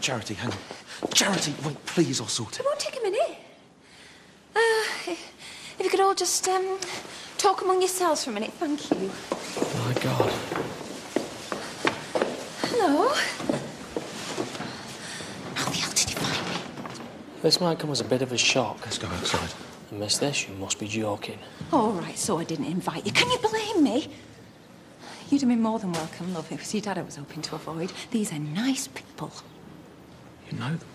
Charity, hang on. Charity, wait, please, I'll sort it. It won't take a minute. If you could all just, talk among yourselves for a minute, thank you. My God. Hello. How the hell did you find me? This might come as a bit of a shock. Let's go outside. And miss this, you must be joking. All right, so I didn't invite you. Can you blame me? You'd have been more than welcome, love. It was your dad I was hoping to avoid. These are nice people. You know them?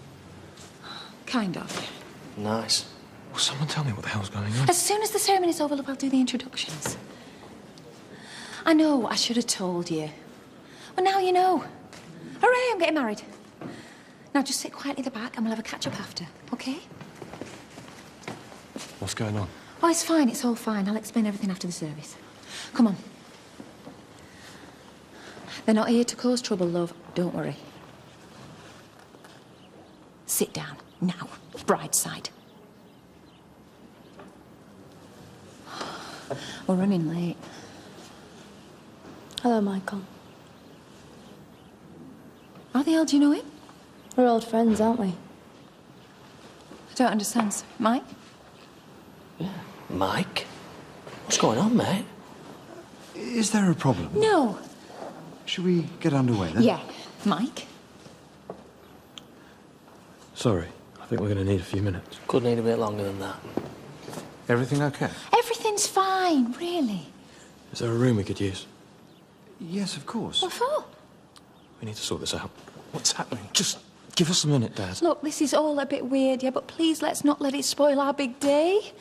Kind of. Nice. Will someone tell me what the hell's going on? As soon as the ceremony's over, love, I'll do the introductions. I know, I should have told you. Well, now you know. Hooray, I'm getting married. Now just sit quietly at the back and we'll have a catch-up after, OK? What's going on? Oh, it's fine, it's all fine. I'll explain everything after the service. Come on. They're not here to cause trouble, love. Don't worry. Sit down, now. Bride's side. We're running late. Hello, Michael. How the hell do you know him? We're old friends, aren't we? I don't understand, sir. Mike? Yeah. Mike? What's going on, mate? Is there a problem? No. Should we get underway then? Yeah. Mike? Sorry, I think we're going to need a few minutes. Could need a bit longer than that. Everything okay? Everything's fine, really. Is there a room we could use? Yes, of course. What for? We need to sort this out. What's happening? Just give us a minute, Dad. Look, this is all a bit weird, yeah, but please let's not let it spoil our big day.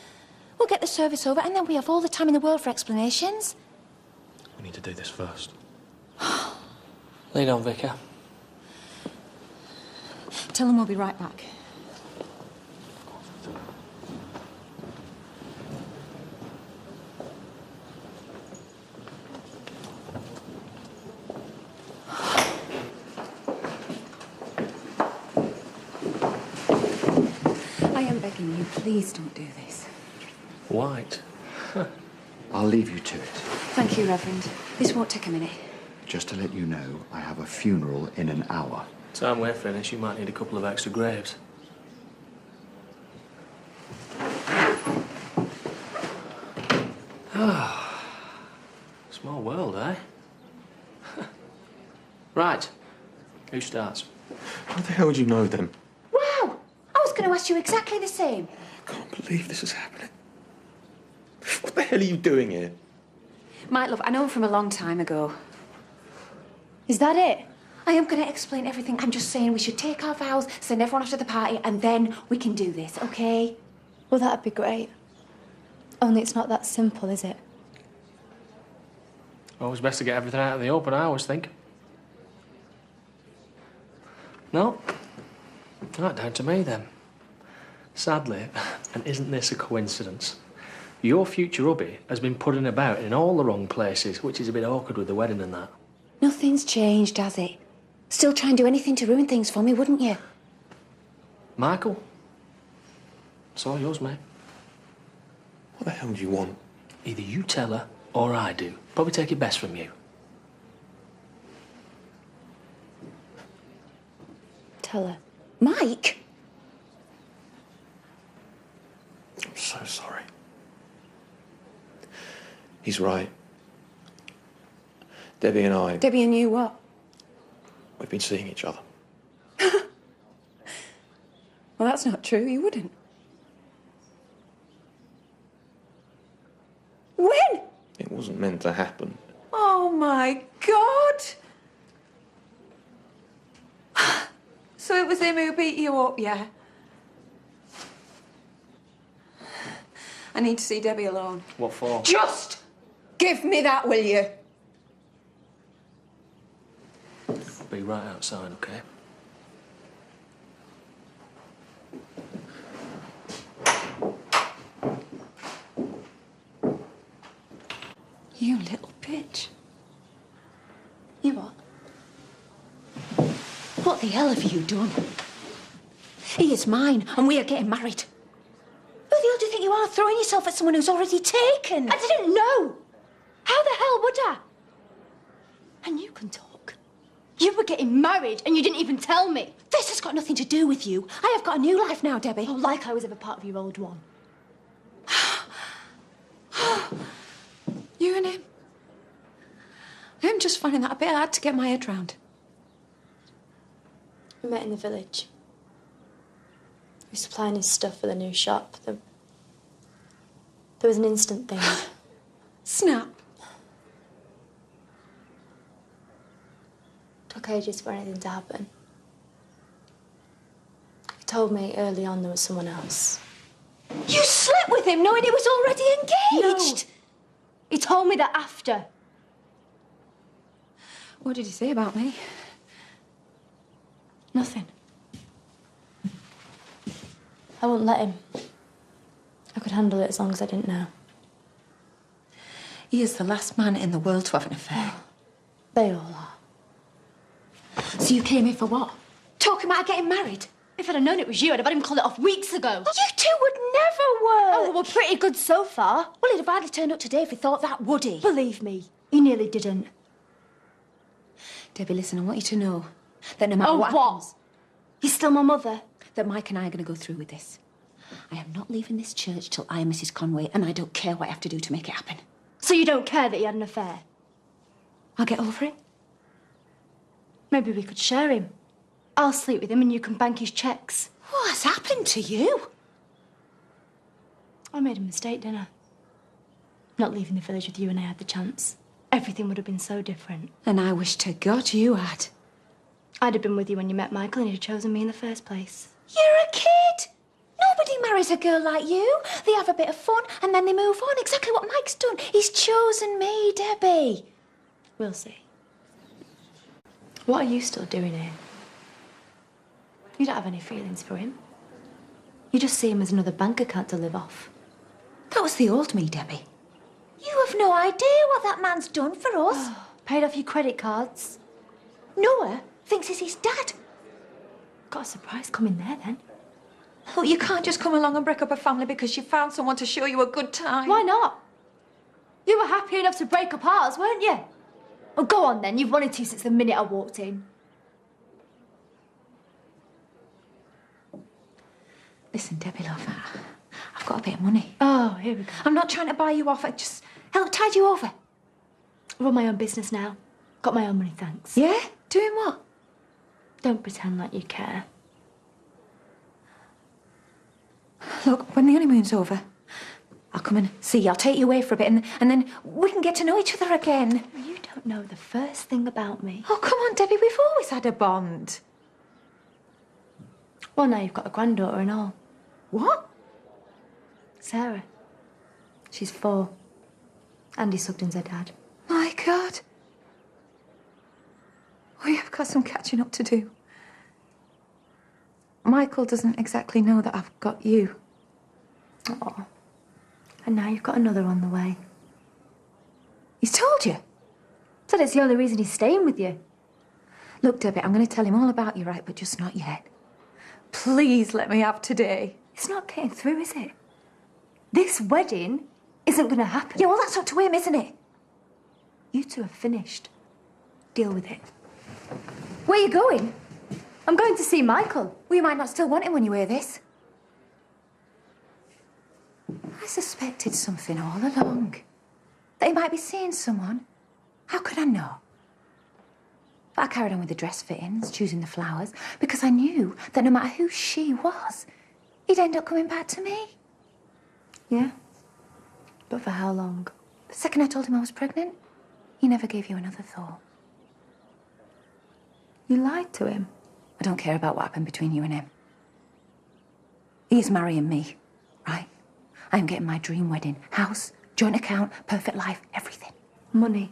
We'll get the service over and then we have all the time in the world for explanations. We need to do this first. Lead on, Vicar. Tell them we'll be right back. I am begging you, please don't do this. White. I'll leave you to it. Thank you, Reverend. This won't take a minute. Just to let you know, I have a funeral in an hour. Time we're finished, you might need a couple of extra graves. Ah, small world, eh? Right. Who starts? How the hell would you know them? Wow! I was going to ask you exactly the same. I can't believe this is happening. What the hell are you doing here? Mike, love, I know him from a long time ago. Is that it? I am going to explain everything. I'm just saying we should take our vows, send everyone off to the party, and then we can do this, OK? Well, that'd be great. Only it's not that simple, is it? Always best to get everything out of the open, I always think. No? Right, down to me, then. Sadly, and isn't this a coincidence, your future hubby has been putting about in all the wrong places, which is a bit awkward with the wedding and that. Nothing's changed, has it? Still try and do anything to ruin things for me, wouldn't you? Michael? It's all yours, mate. What the hell do you want? Either you tell her, or I do. Probably take it best from you. Tell her. Mike? I'm so sorry. He's right. Debbie and I, Debbie and you what? we've been seeing each other. Well, that's not true. You wouldn't. When? It wasn't meant to happen. Oh, my God. So it was him who beat you up, yeah? I need to see Debbie alone. What for? Just give me that, will you? I'll be right outside, OK? You little bitch. You what? What the hell have you done? He is mine, and we are getting married. Who the hell do you think you are, throwing yourself at someone who's already taken? I didn't know. How the hell would I? And you can talk. You were getting married and you didn't even tell me. This has got nothing to do with you. I have got a new life now, Debbie. Oh, like I was ever part of your old one. You and him. I'm just finding that a bit hard to get my head round. We met in the village. He was supplying his stuff for the new shop. There was an instant thing. Snap. Took ages for anything to happen. He told me early on there was someone else. You slept with him knowing he was already engaged? No. He told me that after. What did he say about me? Nothing. I wouldn't let him. I could handle it as long as I didn't know. He is the last man in the world to have an affair. They all are. So you came here for what? Talking about getting married? If I'd have known it was you, I'd have had him call it off weeks ago. You two would never work. Oh, we're pretty good so far. Well, he'd have hardly turned up today if he thought that, would he? Believe me, he nearly didn't. Debbie, listen, I want you to know that no matter what happens, You're still my mother? that Mike and I are going to go through with this. I am not leaving this church till I am Mrs. Conway, and I don't care what I have to do to make it happen. So you don't care that he had an affair? I'll get over it. Maybe we could share him. I'll sleep with him and you can bank his checks. What's happened to you? I made a mistake, didn't I? Not leaving the village with you when I had the chance. Everything would have been so different. And I wish to God you had. I'd have been with you when you met Michael and he'd have chosen me in the first place. You're a kid. Nobody marries a girl like you. They have a bit of fun and then they move on. Exactly what Mike's done. He's chosen me, Debbie. We'll see. What are you still doing here? You don't have any feelings for him. You just see him as another bank account to live off. That was the old me, Debbie. You have no idea what that man's done for us. Paid off your credit cards. Noah thinks it's his dad. Got a surprise coming there, then. Oh, you can't just come along and break up a family because you found someone to show you a good time. Why not? You were happy enough to break up ours, weren't you? Oh, go on, then. You've wanted to since the minute I walked in. Listen, Debbie, love, I've got a bit of money. Oh, here we go. I'm not trying to buy you off. I just help tide you over. I run my own business now. Got my own money, thanks. Yeah? Doing what? Don't pretend like you care. Look, when the honeymoon's over, I'll come and see you. I'll take you away for a bit and then we can get to know each other again. You don't know the first thing about me. Oh, come on, Debbie. We've always had a bond. Well, now you've got a granddaughter and all. What? Sarah. She's 4. Andy Sugden's her dad. My God. We have got some catching up to do. Michael doesn't exactly know that I've got you. Oh. And now you've got another on the way. He's told you? Said it's the only reason he's staying with you. Look, Debbie, I'm going to tell him all about you, right, but just not yet. Please let me have today. It's not getting through, is it? This wedding isn't going to happen. Yeah, well, that's up to him, isn't it? You two are finished. Deal with it. Where are you going? I'm going to see Michael. Well, you might not still want him when you hear this. I suspected something all along. That he might be seeing someone. How could I know? But I carried on with the dress fittings, choosing the flowers, because I knew that no matter who she was, he'd end up coming back to me. Yeah? But for how long? The second I told him I was pregnant, he never gave you another thought. You lied to him? I don't care about what happened between you and him. He's marrying me, right? I am getting my dream wedding. House, joint account, perfect life, everything. Money.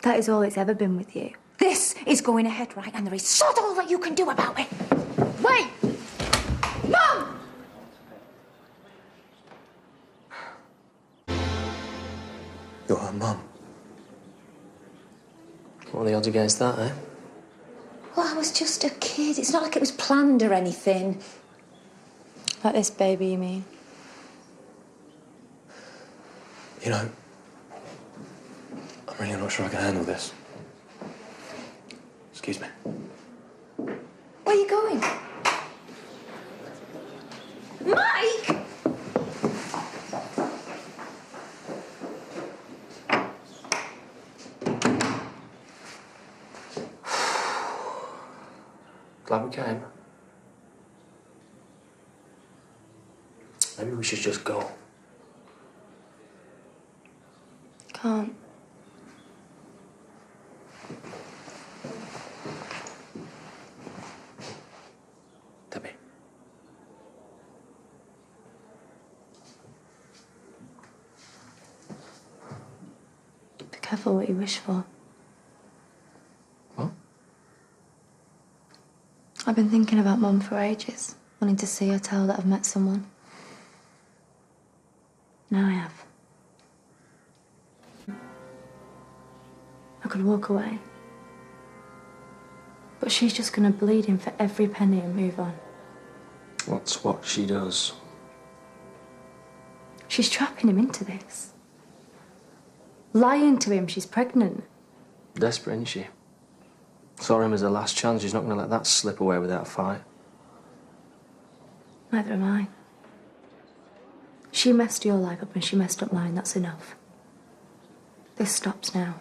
That is all it's ever been with you. This is going ahead, right? And there is sod all that you can do about it. Wait! Mum! You're her mum. What are the odds against that, eh? Well, I was just a kid. It's not like it was planned or anything. Like this baby, you mean? You know, I'm really not sure I can handle this. It's Excuse me. Where are you going? Mike! Glad we came. Maybe we should just go. Can't. Debbie. Be careful what you wish for. What? I've been thinking about Mum for ages, wanting to see her tell that I've met someone. Now I have. I could walk away. But she's just gonna bleed him for every penny and move on. What's what she does? She's trapping him into this. Lying to him she's pregnant. Desperate, isn't she? Saw him as her last chance. She's not going to let that slip away without a fight. Neither am I. She messed your life up and she messed up mine, that's enough. This stops now.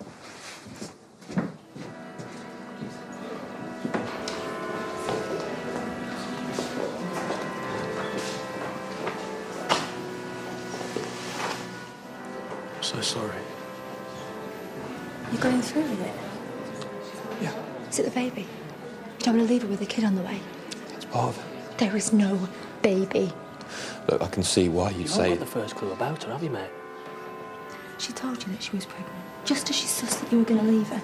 I'm so sorry. You're going through with it? Yeah, Is it the baby? You don't want to leave her with a kid on the way? that's part of it. There is no baby. Look, I can see why you'd You've say... not got the first clue about her, have you, mate? She told you that she was pregnant, just as she sussed that you were going to leave her.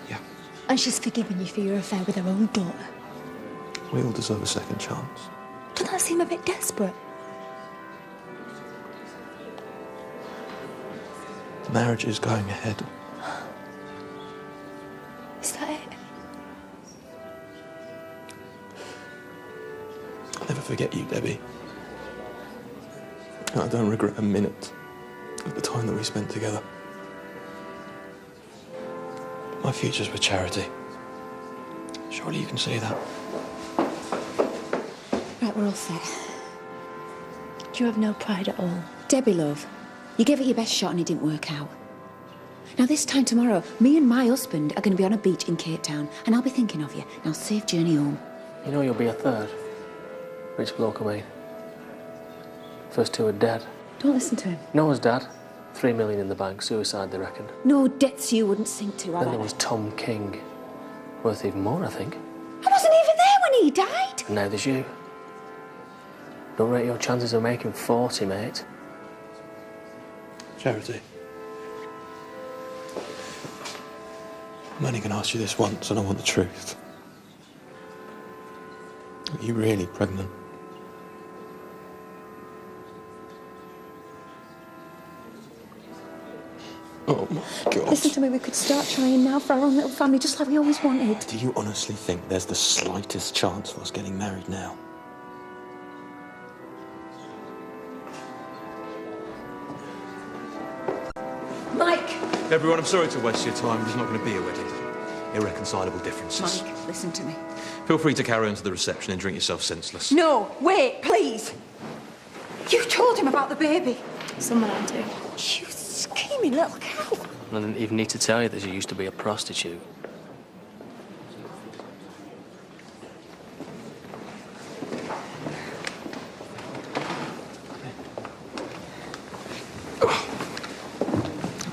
Yeah, And she's forgiven you for your affair with her own daughter. we all deserve a second chance. Doesn't that seem a bit desperate? The marriage is going ahead. Is that it? I'll never forget you, Debbie. And I don't regret a minute of the time that we spent together. My future's with charity. Surely you can see that. Right, we're all set. Do you have no pride at all? Debbie, love, you gave it your best shot and it didn't work out. Now, this time tomorrow, me and my husband are going to be on a beach in Cape Town, and I'll be thinking of you. Now, safe journey home. You know you'll be a third. Rich bloke, I mean. First two are dead. Don't listen to him. Noah's dad. 3 million in the bank. Suicide, they reckon. No debts you wouldn't sink to, Then there was Tom King. Worth even more, I think. I wasn't even there when he died. And now there's you. Don't rate your chances of making 40, mate. Charity. I'm only going to ask you this once, and I want the truth. Are you really pregnant? Oh my God. Listen to me, we could start trying now for our own little family, just like we always wanted. Do you honestly think there's the slightest chance of us getting married now? Mike! Everyone, I'm sorry to waste your time. There's not going to be a wedding. Irreconcilable differences. Mike, listen to me. Feel free to carry on to the reception and drink yourself senseless. No, wait, please. You told him about the baby. Someone had to. You scheming little cow. I didn't even need to tell you that she used to be a prostitute.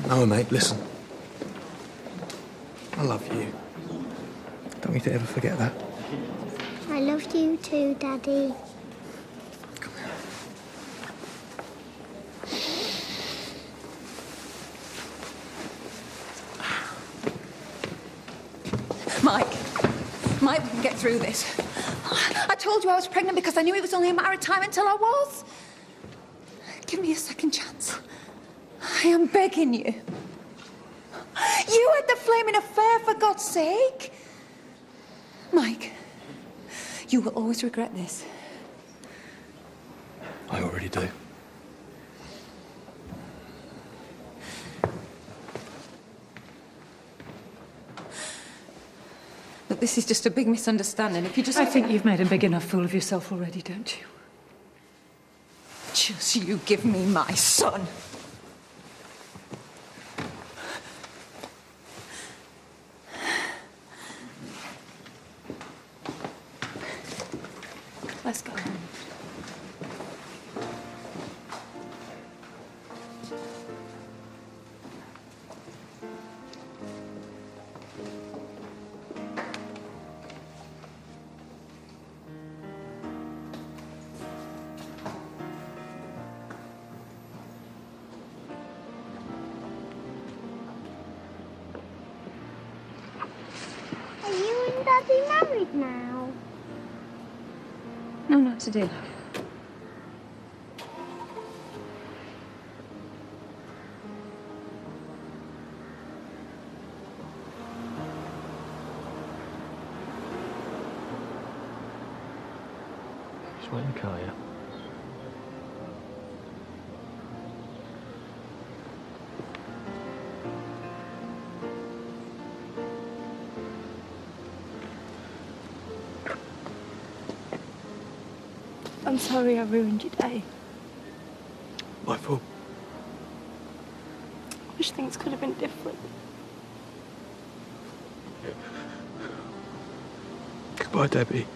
No, mate, listen. I love you. Don't need to ever forget that. I loved you too, Daddy. Mike, we can get through this. I told you I was pregnant because I knew it was only a matter of time until I was. Give me a second chance. I am begging you. You had the flaming affair, for God's sake. Mike, you will always regret this. I already do. Look, this is just a big misunderstanding. If you just... I think you've made a big enough fool of yourself already, don't you? Just you give me my son. Let's go home. Are you and Daddy married now? No, not today, love. Just wait in the car, yeah? I'm sorry I ruined your day. My fault. I wish things could have been different. Goodbye, Debbie.